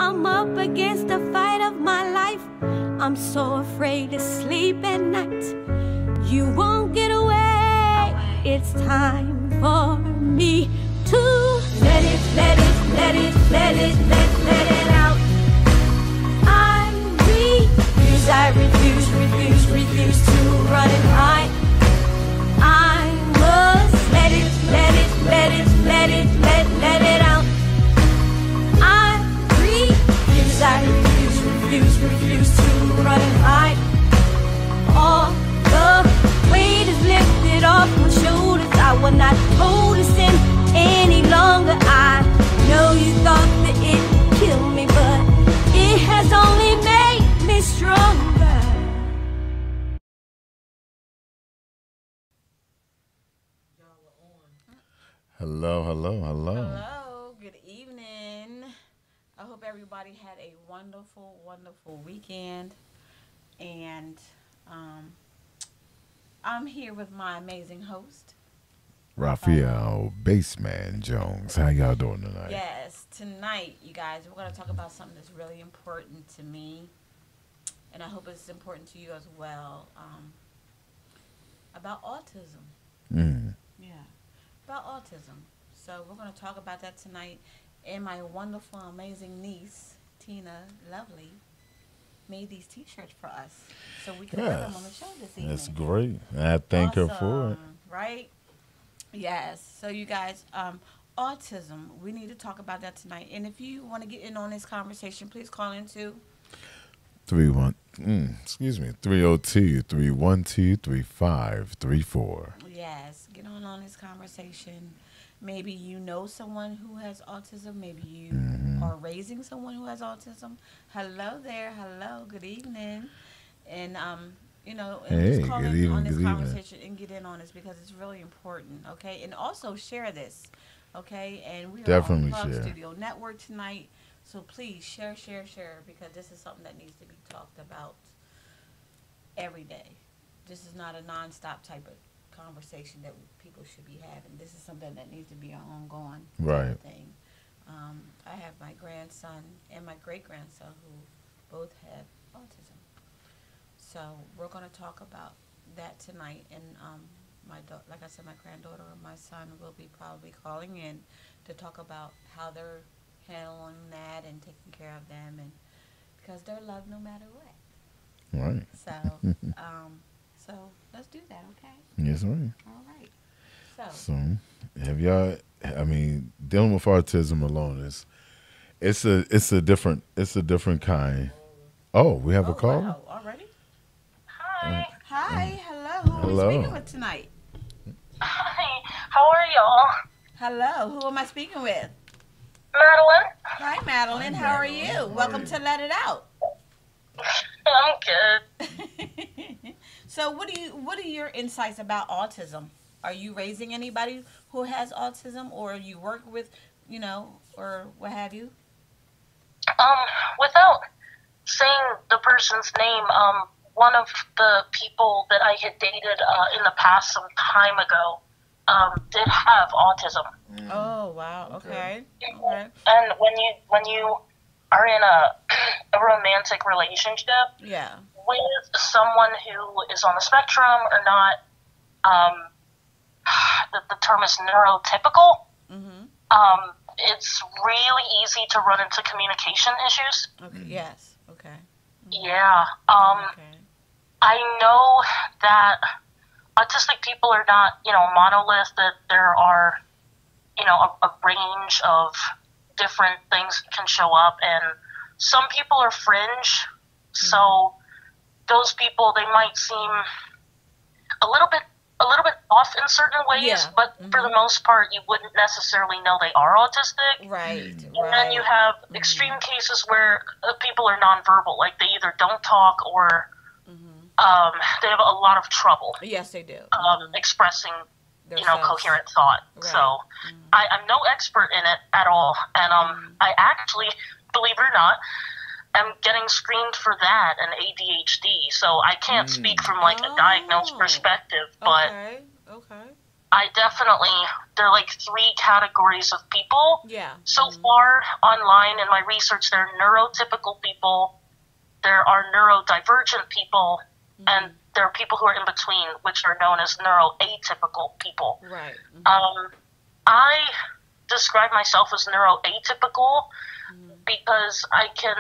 I'm up against the fight of my life. I'm so afraid to sleep at night. You won't get away. It's time for me to let it out. I refuse to run and hide. I must let it out. I refuse to run and hide. All the weight is lifted off my shoulders. I will not hold this in any longer. I know you thought that it would kill me, but it has only made me stronger. Hello. Hello, good evening. I hope everybody had a wonderful, wonderful weekend. And I'm here with my amazing host, Raphael Baseman Jones. How y'all doing tonight? Yes, tonight, you guys, we're going to talk about something that's really important to me. And I hope it's important to you as well. About autism. Yeah. About autism. So we're going to talk about that tonight. And my wonderful, amazing niece, Tina Lovely, made these T-shirts for us so we can wear them on the show this evening. That's great. I thank her for it. Right? Yes. So you guys, autism, we need to talk about that tonight. And if you want to get in on this conversation, please call into 302-312-3534. Yes, get on this conversation. Maybe you know someone who has autism. Maybe you are raising someone who has autism. Hello there. Hello. Good evening. And just call in on this conversation and get in on this because it's really important. Okay, and also share this. Okay, and we are Definitely on Plug share. Studio Network tonight. So please share because this is something that needs to be talked about every day. This is not a nonstop type of conversation that people should be having. This is something that needs to be an ongoing Right. thing. I have my grandson and my great-grandson who both have autism. So we're going to talk about that tonight. And like I said, my granddaughter and my son will be probably calling in to talk about how they're handling that and taking care of them, and because they're loved no matter what. Right. So let's do that, okay? Yes, right. All right. So have y'all? I mean, dealing with autism alone it's a different kind. Oh, we have a call. Wow, already? Hi. Hi. Hello. Who are we speaking with tonight? Hi. How are y'all? Hello. Who am I speaking with? Madeline. Hi, Madeline. How are you? Welcome to Let It Out. I'm good. So what are your insights about autism? Are you raising anybody who has autism, or you work with, or what have you? Without saying the person's name, one of the people that I had dated in the past some time ago did have autism. Oh, wow. Okay. Okay. And when you are in a romantic relationship, Yeah. with someone who is on the spectrum or not, the term is neurotypical. It's really easy to run into communication issues. Okay. Yes. Okay. Yeah. Okay. I know that autistic people are not, monolith, that there are, a range of different things that can show up, and some people are fringe, so those people, they might seem a little bit off in certain ways, but for the most part, you wouldn't necessarily know they are autistic. Right. And then you have extreme cases where people are nonverbal, like they either don't talk or they have a lot of trouble. Yes, they do. Expressing, Themselves. coherent thought. Right. So I'm no expert in it at all, and I actually, believe it or not, am getting screened for that and ADHD. So I can't speak from like a diagnosed perspective, but okay. I definitely, there are like 3 categories of people. Yeah. So far online in my research, there are neurotypical people, there are neurodivergent people, and there are people who are in between, which are known as neuroatypical people. Right. I describe myself as neuroatypical because I can,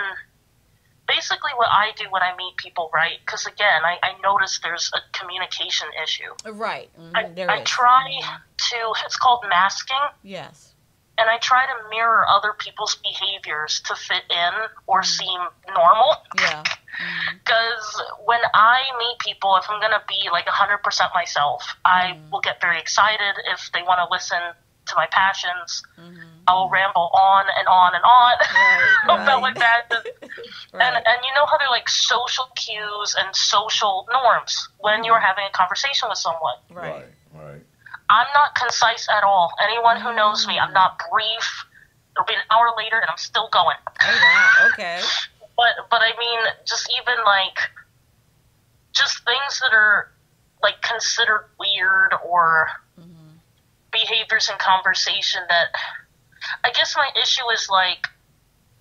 basically what I do when I meet people, right? Because again, I notice there's a communication issue. Right. I try to, it's called masking, Yes. and I try to mirror other people's behaviors to fit in or seem normal. Yeah. Because when I meet people, if I'm going to be like 100% myself, I will get very excited if they want to listen to my passions. I will ramble on and on and on about like that. And you know how there are like social cues and social norms when you're having a conversation with someone. Right. I'm not concise at all. Anyone who knows me, I'm not brief. It'll be an hour later and I'm still going. Oh, wow. Okay. But I mean, just even like, just things that are like considered weird or behaviors in conversation that, I guess my issue is like,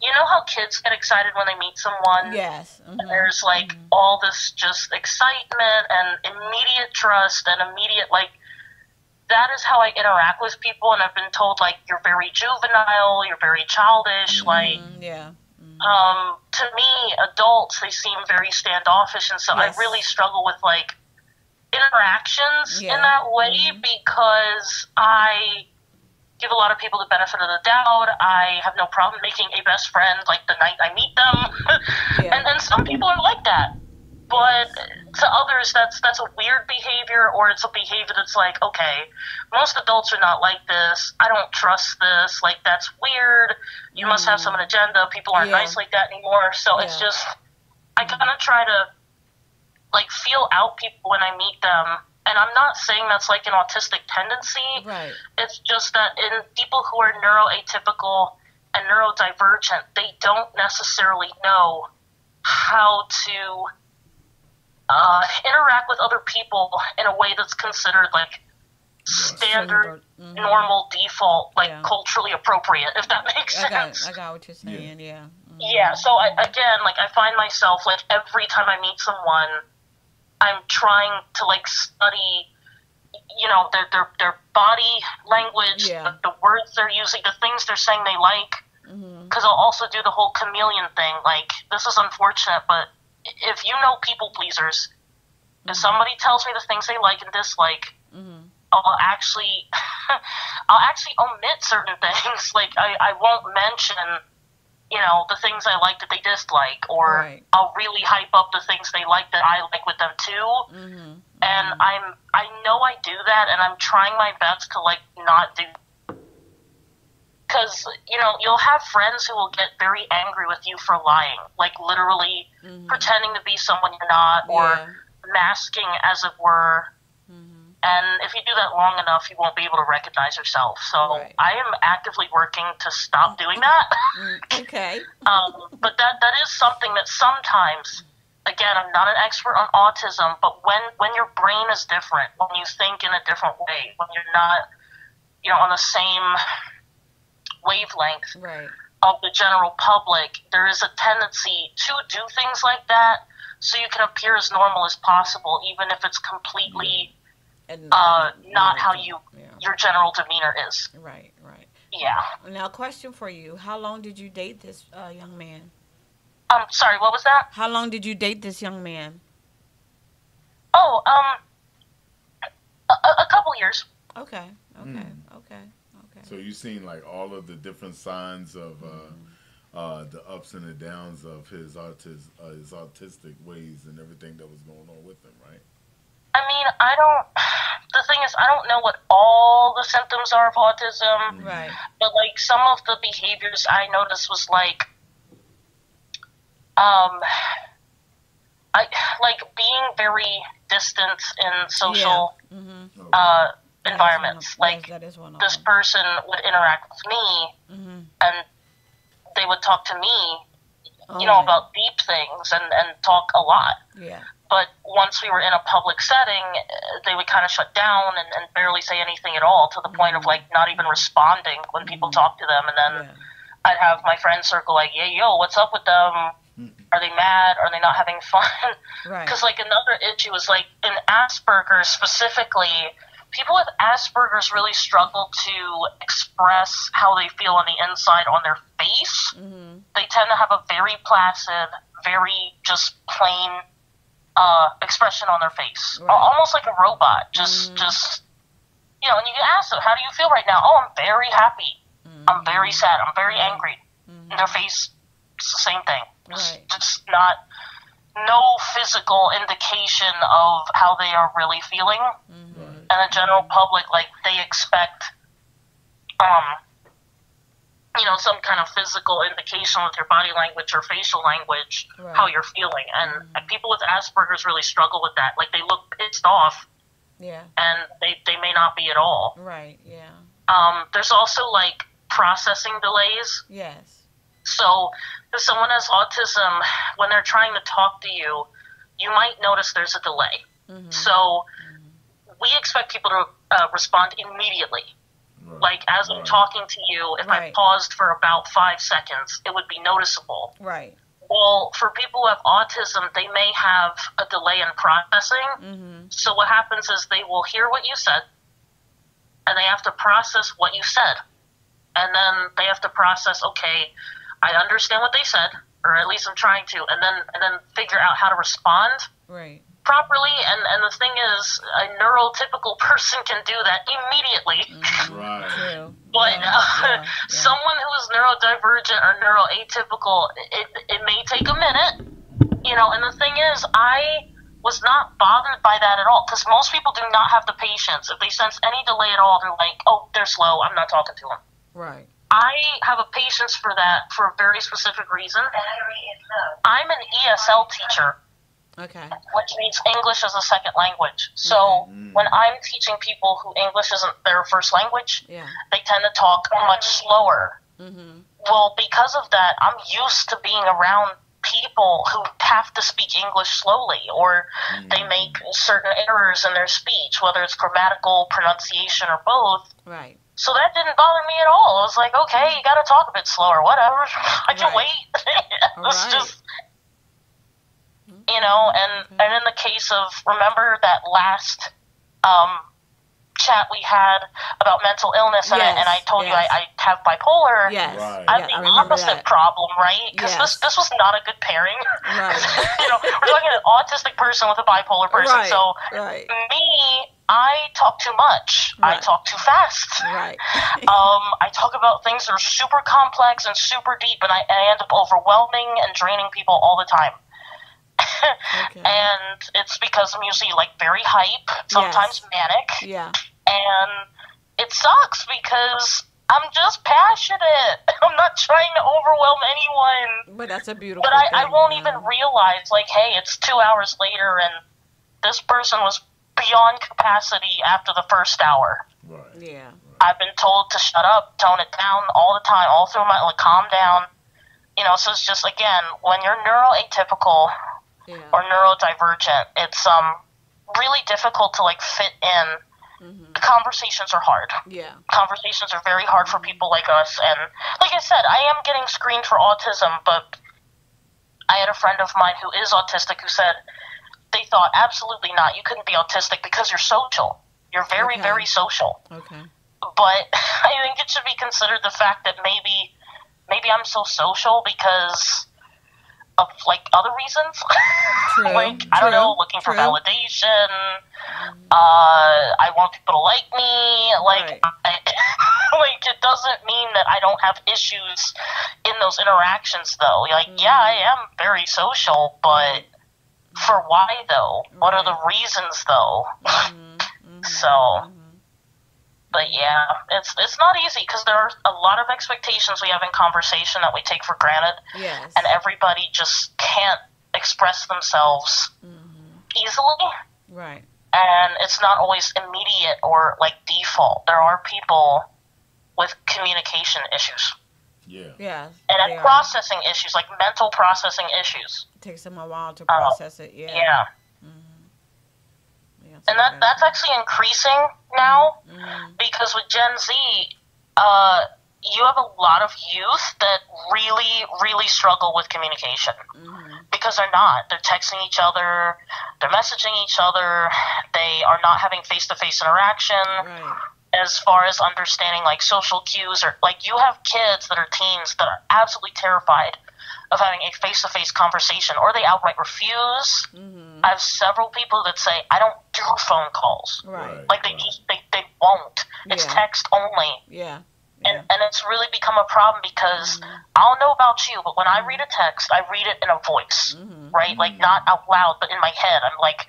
you know how kids get excited when they meet someone? Yes. And there's like all this just excitement and immediate trust and immediate like, that is how I interact with people, and I've been told like you're very juvenile, you're very childish, like to me, adults, they seem very standoffish, and so I really struggle with like interactions in that way because I give a lot of people the benefit of the doubt. I have no problem making a best friend like the night I meet them, and some people are like that. But to others, that's a weird behavior, or it's a behavior that's like, okay, most adults are not like this. I don't trust this. Like, that's weird. You must have some agenda. People aren't nice like that anymore. So it's just, I kind of try to, like, feel out people when I meet them. And I'm not saying that's like an autistic tendency. Right. It's just that in people who are neuroatypical and neurodivergent, they don't necessarily know how to interact with other people in a way that's considered like standard, normal, default, like culturally appropriate, if that makes sense. I got what you're saying, yeah. Yeah, so again, like I find myself like every time I meet someone, I'm trying to like study, you know, their body language, the words they're using, the things they're saying they like, because I'll also do the whole chameleon thing. Like, this is unfortunate, but if you know people pleasers, if somebody tells me the things they like and dislike, I'll actually omit certain things. Like, I won't mention, you know, the things I like that they dislike, or I'll really hype up the things they like that I like with them too. And I know I do that, and I'm trying my best to like not do. Because, you know, you'll have friends who will get very angry with you for lying, like literally pretending to be someone you're not, or masking, as it were. And if you do that long enough, you won't be able to recognize yourself. So I am actively working to stop doing that. Okay. But that is something that sometimes, again, I'm not an expert on autism, but when your brain is different, when you think in a different way, when you're not, you know, on the same wavelength of the general public, there is a tendency to do things like that so you can appear as normal as possible, even if it's completely not how your general demeanor is. Right. Yeah. Now, question for you. How long did you date this young man? Sorry, what was that? How long did you date this young man? Oh, a couple years. Okay. So you've seen like all of the different signs of the ups and the downs of his autistic ways and everything that was going on with him, right? I mean, the thing is, I don't know what all the symptoms are of autism. Right. But like some of the behaviors I noticed was like, I like being very distant in social environments. Like, this person would interact with me, and they would talk to me, you know, about deep things and talk a lot. Yeah. but once we were in a public setting, they would kind of shut down and barely say anything at all, to the point of like not even responding when people talk to them. And then I'd have my friend circle like, "Yeah, yo, what's up with them? Are they mad? Are they not having fun?" Right. Because like another issue is like in Asperger's specifically, people with Asperger's really struggle to express how they feel on the inside on their face. They tend to have a very placid, very just plain expression on their face, almost like a robot. Just you know, and you can ask them, "How do you feel right now?" "Oh, I'm very happy. I'm very sad. I'm very angry." And their face, it's the same thing. Just not, no physical indication of how they are really feeling. And the general public, like, they expect, you know, some kind of physical indication with your body language or facial language, how you're feeling. And people with Asperger's really struggle with that. Like, they look pissed off, and they may not be at all. There's also, like, processing delays. So if someone has autism, when they're trying to talk to you, you might notice there's a delay. So we expect people to respond immediately. Like, as I'm talking to you, if I paused for about 5 seconds, it would be noticeable. Well, for people who have autism, they may have a delay in processing. So what happens is they will hear what you said, and they have to process what you said. And then they have to process, okay, I understand what they said, or at least I'm trying to, and then figure out how to respond properly. And the thing is, a neurotypical person can do that immediately. But someone who is neurodivergent or neuroatypical, it may take a minute, you know. And the thing is, I was not bothered by that at all, because most people do not have the patience. If they sense any delay at all, they're like, "Oh, they're slow, I'm not talking to them." I have a patience for that for a very specific reason. I'm an ESL teacher, which means English as a second language. So when I'm teaching people who English isn't their first language, they tend to talk much slower. Well, because of that, I'm used to being around people who have to speak English slowly, or they make certain errors in their speech, whether it's grammatical, pronunciation, or both. So that didn't bother me at all. I was like, okay, you got to talk a bit slower, whatever. I can wait. It was just, you know, and in the case of, remember that last chat we had about mental illness, and I told you I have bipolar. I have the opposite problem, right? Because this was not a good pairing. You know, we're talking an autistic person with a bipolar person. So me, I talk too much. I talk too fast. I talk about things that are super complex and super deep, and I end up overwhelming and draining people all the time. And it's because I'm usually like very hype, sometimes manic. And it sucks because I'm just passionate. I'm not trying to overwhelm anyone. But that's a beautiful But I won't even realize, like, hey, it's 2 hours later and this person was beyond capacity after the first hour. I've been told to shut up, tone it down all the time, all through my, like, calm down. You know, so it's just, again, when you're neuroatypical or neurodivergent, it's really difficult to, like, fit in. The conversations are hard. Conversations are very hard for people like us. And like I said, I am getting screened for autism, but I had a friend of mine who is autistic who said they thought, absolutely not. You couldn't be autistic because you're social. You're very, very social. But I think it should be considered the fact that maybe I'm so social because of, like, other reasons. Like, I don't know, looking for validation. I want people to like me. Like, like, it doesn't mean that I don't have issues in those interactions, though. Like, yeah, I am very social, but for why, though? What are the reasons, though? So, but yeah, it's not easy because there are a lot of expectations we have in conversation that we take for granted. And everybody just can't express themselves easily. And it's not always immediate or, like, default. There are people with communication issues. And processing issues, like mental processing issues. It takes them a while to process it. and that's actually increasing now, because with Gen Z, you have a lot of youth that really, really struggle with communication, because they're texting each other, they're messaging each other, they are not having face-to-face interaction. Right. As far as understanding like social cues, or like you have kids that are teens that are absolutely terrified of having a face-to-face conversation, or they outright refuse. I have several people that say, I don't do phone calls. Right. Like they won't. It's text only. Yeah. And it's really become a problem, because I don't know about you, but when I read a text, I read it in a voice, right? Like not out loud, but in my head. I'm like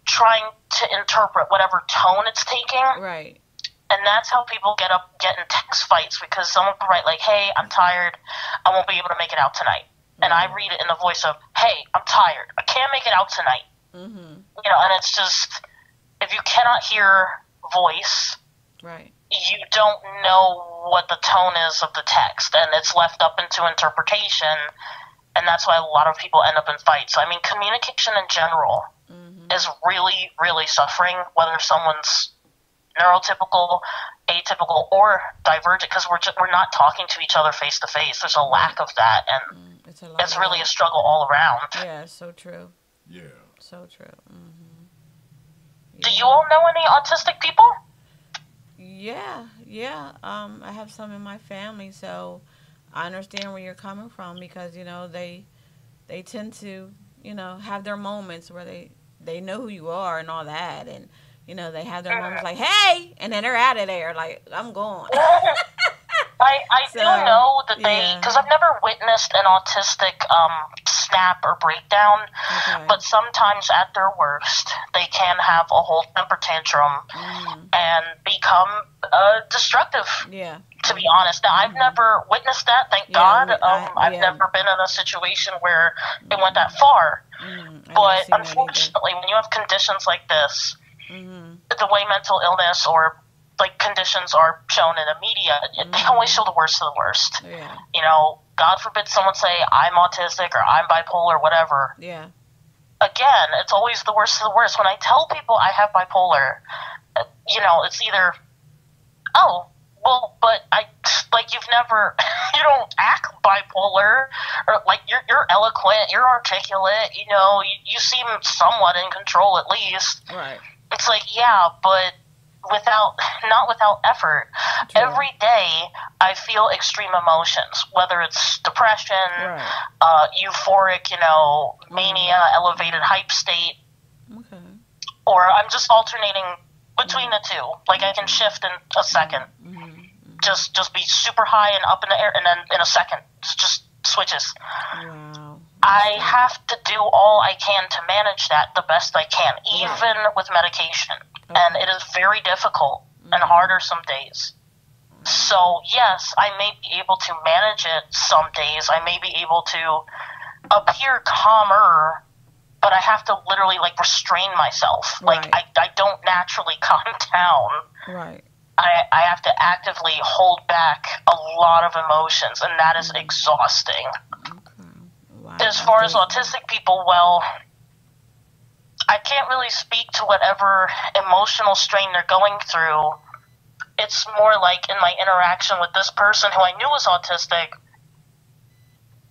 trying to interpret whatever tone it's taking. Right. And that's how people get in text fights, because someone will write like, hey, I'm tired, I won't be able to make it out tonight. And I read it in the voice of, hey, I'm tired, I can't make it out tonight. You know, and it's just, if you cannot hear voice, right, you don't know what the tone is of the text, and it's left up into interpretation, and that's why a lot of people end up in fights. So, I mean, communication in general is really, really suffering, whether someone's neurotypical, atypical, or divergent, because we're not talking to each other face to face. There's a lack of that, and it's really a struggle all around. Yeah, so true. Yeah. So true. Yeah. Do you all know any autistic people? Yeah. I have some in my family, so I understand where you're coming from, because you know they tend to, you know, have their moments where they know who you are and all that, and you know, they have their moments like, hey, and then they're out of there, like, I'm gone. I do know that because I've never witnessed an autistic snap or breakdown, but sometimes at their worst, they can have a whole temper tantrum and become destructive. Yeah. To be honest, now I've never witnessed that, thank God. I've never been in a situation where it went that far. But unfortunately, when you have conditions like this, the way mental illness or like conditions are shown in the media, they always show the worst of the worst. Yeah. You know, God forbid someone say I'm autistic or I'm bipolar or whatever. Yeah. Again, it's always the worst of the worst. When I tell people I have bipolar, you know, it's either, oh, well, but you've never, you don't act bipolar, or like you're eloquent, you're articulate, you know, you seem somewhat in control at least. Right. It's like, yeah, but not without effort. True. Every day I feel extreme emotions, whether it's depression, euphoric, you know, mania, elevated hype state, or I'm just alternating between the two. Like I can shift in a second. Just be super high and up in the air, and then in a second, just switches. Wow. I have to do all I can to manage that the best I can, even with medication. And it is very difficult and harder some days. So, yes, I may be able to manage it some days. I may be able to appear calmer, but I have to literally, like, restrain myself. Right. Like, I don't naturally calm down. Right. I have to actively hold back a lot of emotions, and that is exhausting. Wow. As far as autistic people, well, I can't really speak to whatever emotional strain they're going through. It's more like in my interaction with this person who I knew was autistic,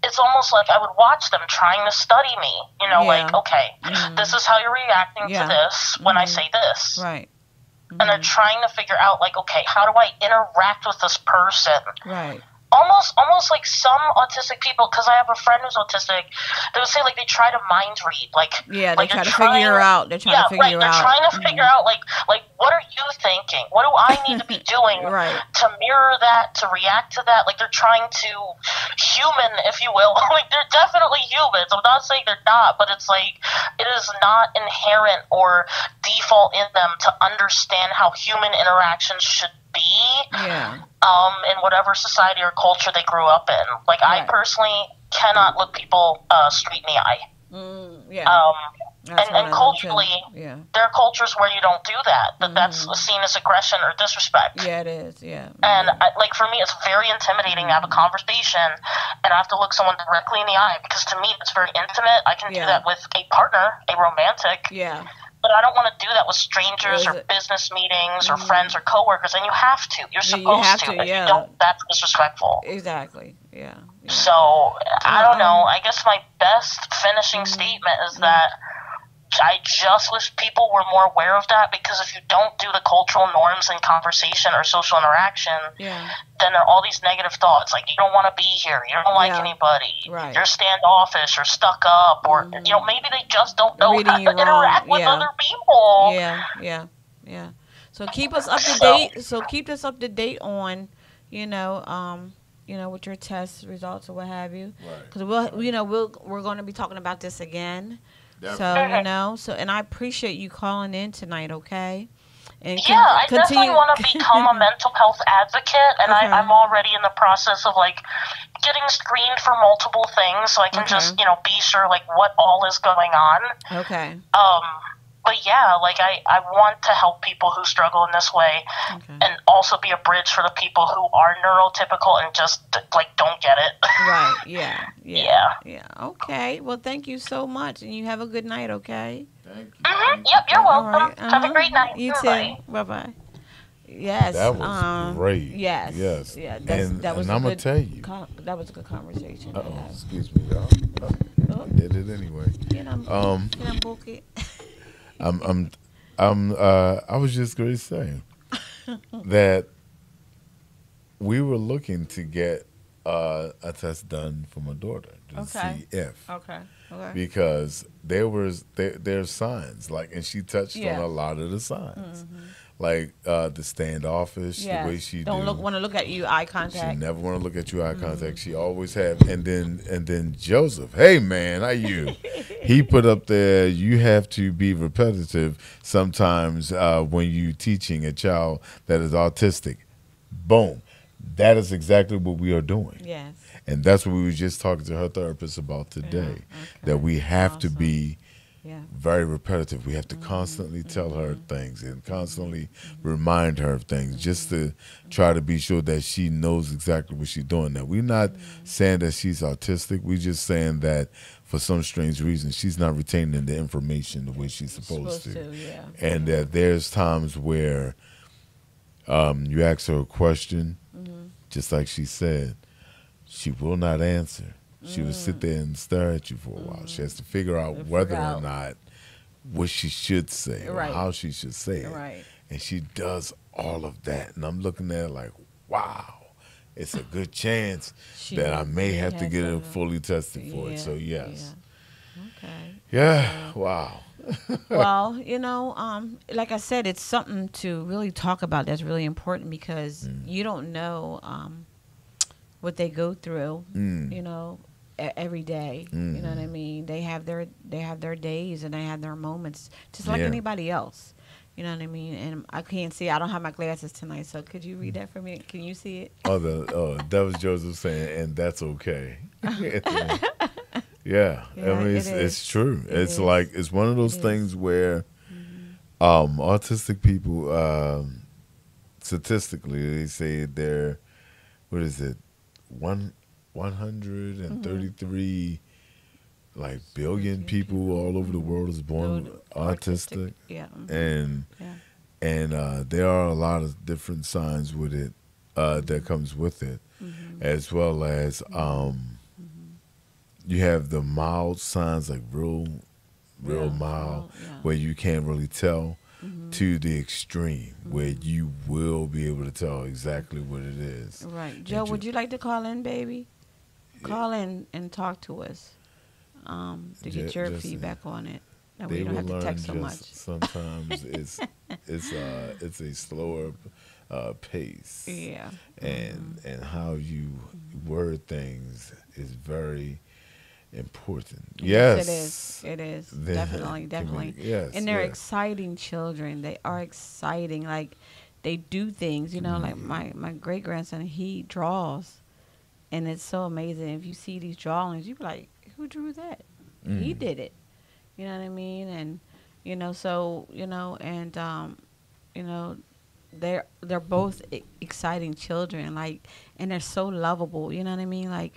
it's almost like I would watch them trying to study me. You know, like, okay, this is how you're reacting to this when I say this. Right. And they're trying to figure out, like, okay, how do I interact with this person? Right. Almost like some autistic people, because I have a friend who's autistic, they would say, like, they try to mind read. Like, yeah, they try to figure out. They're trying to figure out. They're trying to figure out, like, what are you thinking? What do I need to be doing to mirror that, to react to that? Like, they're trying to human, if you will. Like, they're definitely humans. I'm not saying they're not, but it's like, it is not inherent or default in them to understand how human interactions should be in whatever society or culture they grew up in. Like, I personally cannot look people straight in the eye. And culturally, there are cultures where you don't do that. That's seen as aggression or disrespect. Yeah, it is, yeah. And, like, for me, it's very intimidating to have a conversation and I have to look someone directly in the eye, because to me, it's very intimate. I can do that with a partner, a romantic. Yeah. but I don't want to do that with strangers or business meetings or friends or coworkers. And you have to. You're supposed to. If you don't, that's disrespectful. Exactly. Yeah. So, I don't know. I guess my best finishing statement is that I just wish people were more aware of that, because if you don't do the cultural norms in conversation or social interaction, then there are all these negative thoughts, like you don't want to be here, you don't like anybody, you're standoffish or stuck up, or maybe they just don't know how to interact with other people. Yeah. So keep us up to date. So keep us up to date on, with your test results or what have you, because we're going to be talking about this again. Definitely. So and I appreciate you calling in tonight, okay? And I definitely want to become a mental health advocate, and I'm already in the process of getting screened for multiple things, so I can just be sure what all is going on. Okay. But yeah, I want to help people who struggle in this way, and also be a bridge for the people who are neurotypical and just don't get it. Right. Yeah. Okay. Well, thank you so much, and you have a good night. Okay. Thank you. Yep. You're welcome. Right. Have a great night. You too. Bye. Yes. That was great. Yes. Yeah. That was. And I'm gonna tell you, that was a good conversation. Excuse me, y'all. I did it anyway. I was just going to say that we were looking to get a test done for my daughter to see if. Okay. Because there's signs, and she touched on a lot of the signs. The standoffish, the way she don't want to look at you eye contact. She never want to look at you eye contact. She always have. And then Joseph, hey man, how you? He put up there, you have to be repetitive sometimes when you teaching a child that is autistic. Boom. That is exactly what we are doing. Yes. And that's what we were just talking to her therapist about today, that we have to be very repetitive. We have to constantly tell her things and constantly remind her of things, just to try to be sure that she knows exactly what she's doing. Now, we're not saying that she's autistic. We're just saying that for some strange reason, she's not retaining the information the way she's supposed to. And that there's times where you ask her a question, just like she said, she will not answer. She will sit there and stare at you for a while. She has to figure out whether or not what she should say or how she should say it. Right. And she does all of that. And I'm looking at her like, wow, it's a good chance that I may have to get her fully tested for it. So, yes. Okay. Yeah. Wow. Well, like I said, it's something to really talk about that's really important, because you don't know what they go through, every day. You know what I mean? They have their days and they have their moments, just like anybody else. You know what I mean? And I can't see. I don't have my glasses tonight, so could you read that for me? Can you see it? That was Joseph saying, and that's okay. Yeah, I mean, it's true. It's it's one of those things where autistic people, statistically, they say they're, 133 billion people all over the world is born autistic. And there are a lot of different signs with it that comes with it, as well as you have the mild signs, real mild, where you can't really tell, to the extreme, where you will be able to tell exactly what it is. Right. Joe, would you like to call in, baby? Call in and talk to us to get your feedback on it. That way you don't have to text so much. Sometimes it's a slower pace. Yeah. And how you word things is very important. Yes, it is. Definitely. Yes, and they're exciting children. They are exciting. They do things. Like my great grandson, he draws, and it's so amazing. If you see these drawings, you be like, "Who drew that?" He did it. You know what I mean? And they're both exciting children. And they're so lovable. You know what I mean?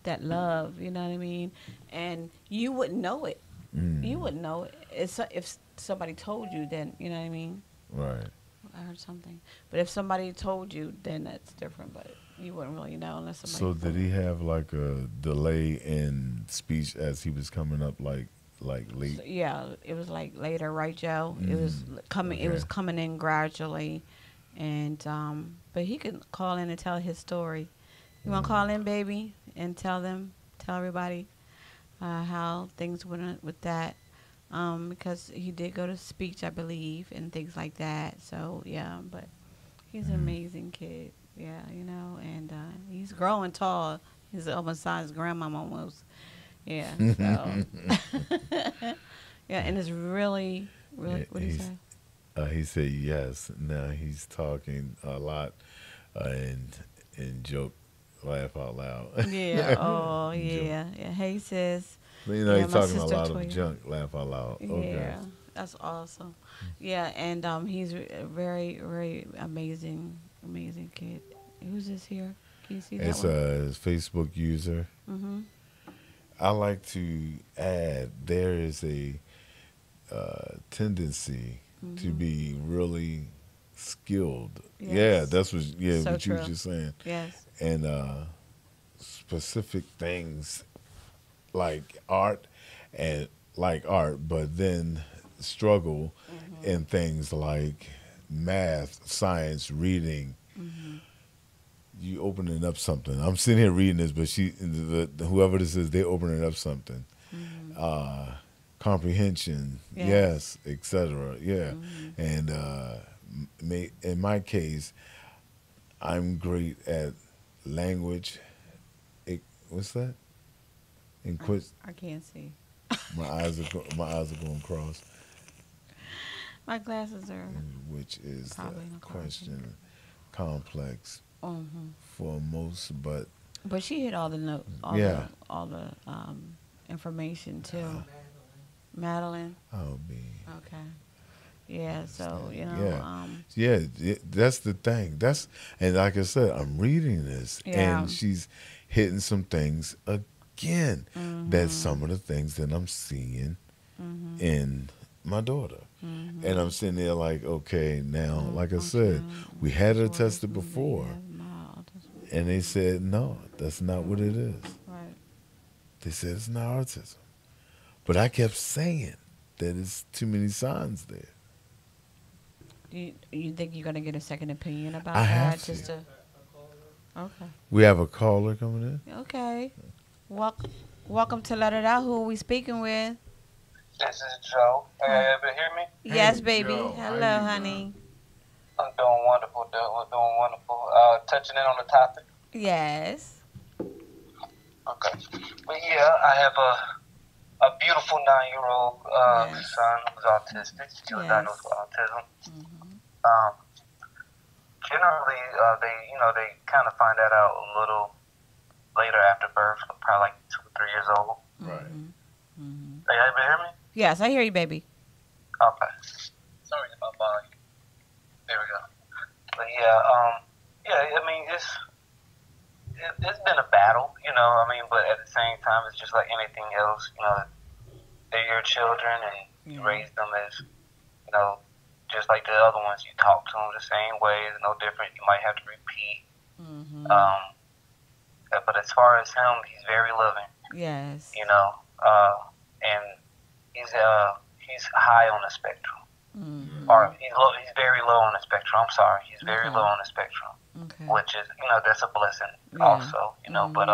That love, you know what I mean? And you wouldn't know it. You wouldn't know it. It's somebody told you, then you know what I mean. Right. I heard something, but if somebody told you, then that's different. But you wouldn't really know unless somebody. So did he have like a delay in speech as he was coming up, like late? So, yeah, it was like later, right, Joe? It was coming. Okay. It was coming in gradually, and but he could call in and tell his story. You want to call in, baby, and tell everybody how things went with that. Because he did go to speech, I believe, and things like that. So yeah, but he's an amazing kid. Yeah, you know, and he's growing tall. He's almost size grandmom almost. Yeah. So. Yeah, and it's really. What did he say? He said yes. Now he's talking a lot, and joke, laugh out loud. Yeah. Oh yeah. Yeah. Hey sis. You know, he's talking a lot of junk, laugh out loud. Okay. Yeah, that's awesome. Yeah, and he's a very, very amazing kid. Who's this here? Can you see that It's one? a Facebook user. Mm-hmm. I like to add there is a tendency to be really skilled. Yes. Yeah, that's what. Yeah, So what you true. were just saying. Yes. And specific things like art, but then struggle in things like math, science, reading. You opening up something. I'm sitting here reading this, but whoever this is, they opening up something. Comprehension, yes, etc. Yeah, and in my case, I'm great at language. What's that? I can't see. My eyes are going cross. My glasses are. Which is the no question complex for most, but she hit all the notes, all the information too. Madeline. I'll be okay. Yeah, so you know. That's the thing. And like I said, I'm reading this, and she's hitting some things again. That's some of the things that I'm seeing in my daughter. And I'm sitting there like, okay, now, like I said, we had her tested before. And they said, no, that's not what it is. Right. They said it's not autism. But I kept saying that it's too many signs there. Do you think you're going to get a second opinion about I that? have to. Okay. We have a caller coming in. Okay. Welcome to Let It Out. Who are we speaking with? This is Joe. Can you ever hear me? Yes, Hey, baby. Joe. Hello, honey. I'm doing wonderful. Doing wonderful. Touching in on the topic. Yes. Okay. But yeah, I have a beautiful 9-year-old son who's autistic. He was diagnosed with autism. Generally, they kind of find that out a little later after birth, probably like 2 or 3 years old. Right. Hey, you able to hear me? Yes, I hear you, baby. Okay. Sorry about volume. There we go. But I mean, it's been a battle, but at the same time, it's just like anything else, they're your children, and you raise them as, just like the other ones. You talk to them the same way, it's no different. You might have to repeat. But as far as him, he's very loving. Yes. And he's high on the spectrum. Or he's very low on the spectrum. I'm sorry, he's very low on the spectrum. Okay. Which is, that's a blessing also, but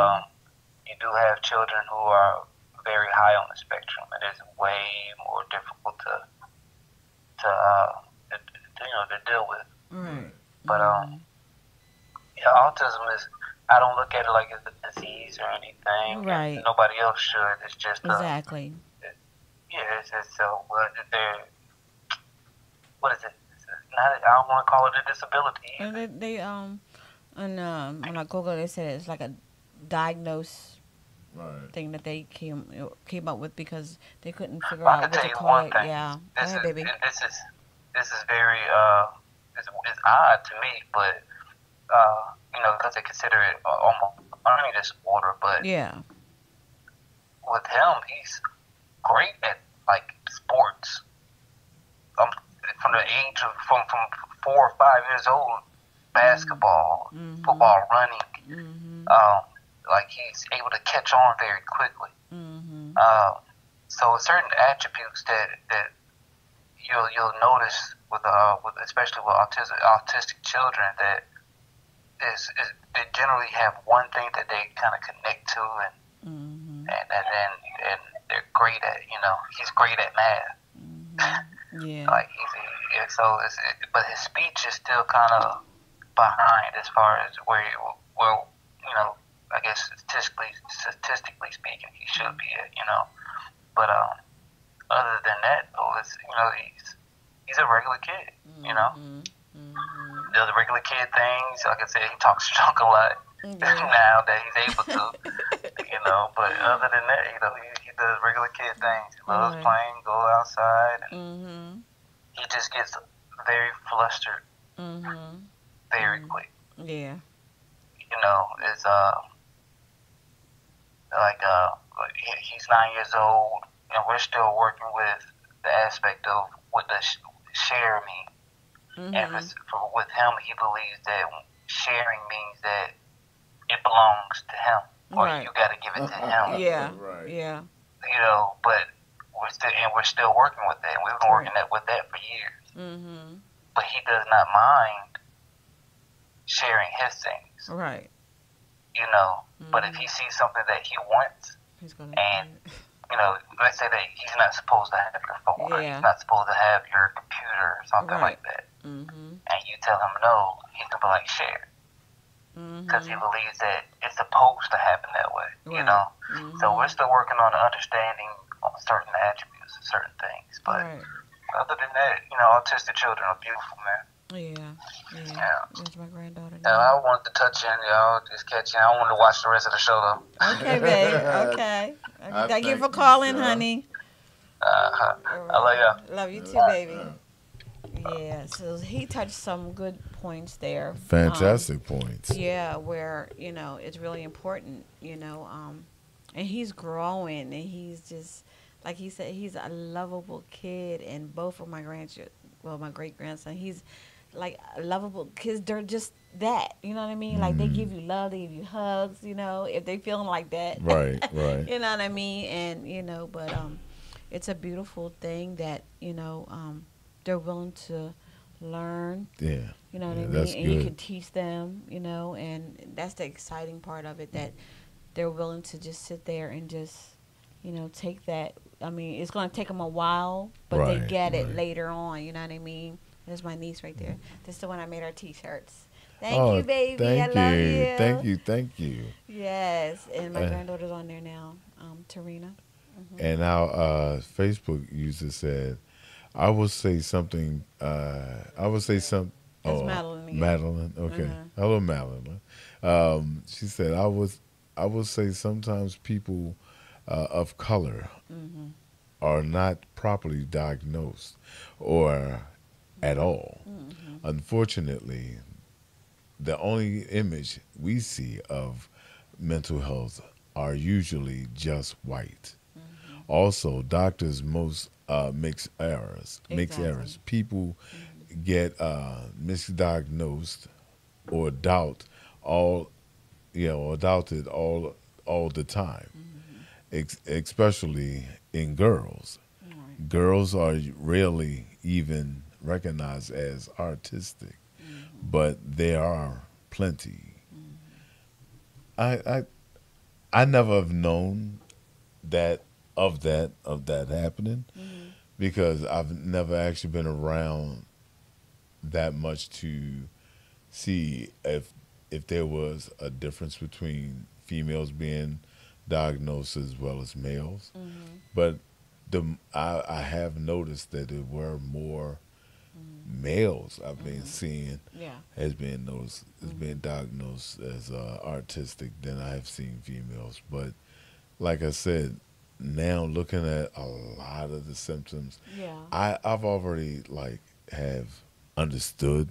you do have children who are very high on the spectrum. It is way more difficult to deal with. Right. But autism is, I don't look at it like it's a disease or anything. Right. Nobody else should. It's just exactly. What is it? I don't want to call it a disability. And they when I Google, they said it's like a diagnosed thing that they came up with because they couldn't figure out what to call it. Yeah. Go ahead, baby. This is very it's odd to me, but because they consider it almost a learning disorder. But with him, he's great at like sports. from the age of from 4 or 5 years old, basketball, football, running. Like he's able to catch on very quickly. So certain attributes that you'll notice with especially with autistic children that is they generally have one thing that they kind of connect to and they're great at. He's great at math. Yeah. Like but his speech is still kind of behind as far as where I guess statistically speaking he should be at. But other than that, though, he's a regular kid. Does the regular kid things. Like I said, he talks junk a lot now that he's able to. But other than that, he does regular kid things. He loves playing, go outside, and he just gets very flustered very quick. Yeah. It's like he's 9 years old, and we're still working with the aspect of what does share mean. And with him, he believes that sharing means that it belongs to him, or you got to give it to him. Yeah. Right. Yeah. But we're still working with that. We've been working with that for years. But he does not mind sharing his things. Right. But if he sees something that he wants, he's gonna. And let's say that he's not supposed to have your phone, or he's not supposed to have your computer, or something like that. And you tell him no, he's gonna be like share, because he believes that it's supposed to happen that way. So we're still working on understanding on certain attributes of certain things, but other than that, autistic children are beautiful, man. Yeah. That's my granddaughter. I wanted to touch in, y'all. Just catch in. I wanted to watch the rest of the show, though. Okay, babe. Okay. Thank you for calling, honey. I love y'all. Love you too, baby. Yeah, so he touched some good points there. Fantastic points. Yeah, where, it's really important, and he's growing, and he's just, like he said, he's a lovable kid, and both of my my great-grandson, he's like lovable kids. They're just that, you know what I mean? Like they give you love, they give you hugs, if they feeling like that. Right. You know what I mean? And, but it's a beautiful thing that, they're willing to learn. Yeah. You know what I mean? That's and good. you can teach them, and that's the exciting part of it, that they're willing to just sit there and just, take that. I mean, it's going to take them a while, but they get it later on, you know what I mean? There's my niece right there. This is the one I made our T-shirts. Thank you, baby. I love you. Thank you. Yes, and my granddaughter's on there now, Tarina. And our Facebook user said, I will say something. That's Madeline again. Madeline. Okay. Hello, Madeline. She said, I will say sometimes people of color are not properly diagnosed or at all. Unfortunately, the only image we see of mental health are usually just white. Also, doctors most mix errors. People get misdiagnosed or doubted all the time, especially in girls. Girls are rarely even recognized as artistic, but there are plenty. I never have known that happening because I've never actually been around that much to see if there was a difference between females being diagnosed as well as males. But I have noticed that there were more males I've been seeing as being diagnosed as artistic than I have seen females. But like I said, now looking at a lot of the symptoms, I've already have understood